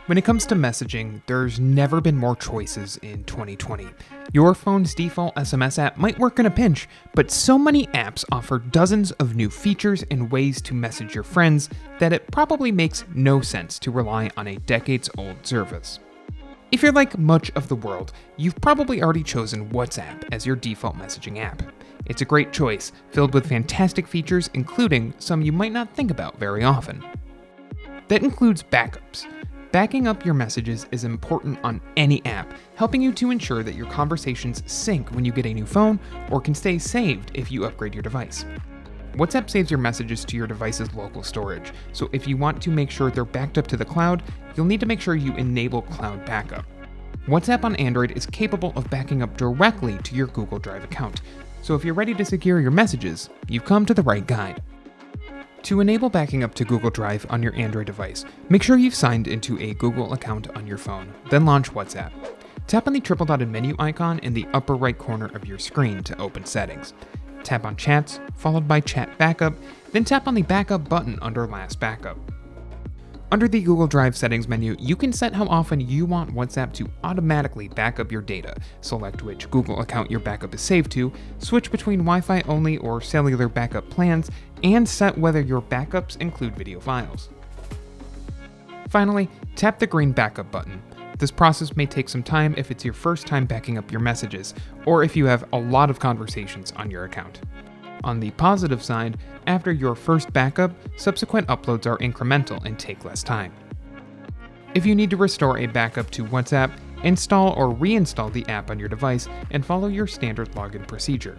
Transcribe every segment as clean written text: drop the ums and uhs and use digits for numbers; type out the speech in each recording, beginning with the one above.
When it comes to messaging, there's never been more choices in 2020. Your phone's default SMS app might work in a pinch, but so many apps offer dozens of new features and ways to message your friends that it probably makes no sense to rely on a decades-old service. If you're like much of the world, you've probably already chosen WhatsApp as your default messaging app. It's a great choice, filled with fantastic features, including some you might not think about very often. That includes backups. Backing up your messages is important on any app, helping you to ensure that your conversations sync when you get a new phone or can stay saved if you upgrade your device. WhatsApp saves your messages to your device's local storage, so if you want to make sure they're backed up to the cloud, you'll need to make sure you enable cloud backup. WhatsApp on Android is capable of backing up directly to your Google Drive account, so if you're ready to secure your messages, you've come to the right guide. To enable backing up to Google Drive on your Android device, make sure you've signed into a Google account on your phone, then launch WhatsApp. Tap on the triple dotted menu icon in the upper right corner of your screen to open settings. Tap on Chats, followed by Chat Backup, then tap on the Backup button under Last Backup. Under the Google Drive settings menu, you can set how often you want WhatsApp to automatically back up your data, select which Google account your backup is saved to, switch between Wi-Fi only or cellular backup plans, and set whether your backups include video files. Finally, tap the green Backup button. This process may take some time if it's your first time backing up your messages, or if you have a lot of conversations on your account. On the positive side, after your first backup, subsequent uploads are incremental and take less time. If you need to restore a backup to WhatsApp, install or reinstall the app on your device and follow your standard login procedure.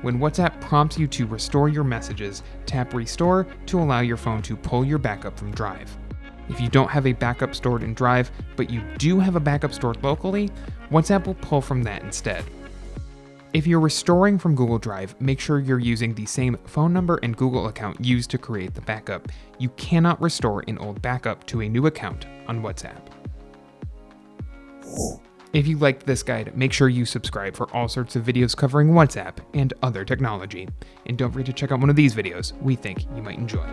When WhatsApp prompts you to restore your messages, tap Restore to allow your phone to pull your backup from Drive. If you don't have a backup stored in Drive, but you do have a backup stored locally, WhatsApp will pull from that instead. If you're restoring from Google Drive, make sure you're using the same phone number and Google account used to create the backup. You cannot restore an old backup to a new account on WhatsApp. If you liked this guide, make sure you subscribe for all sorts of videos covering WhatsApp and other technology. And don't forget to check out one of these videos we think you might enjoy.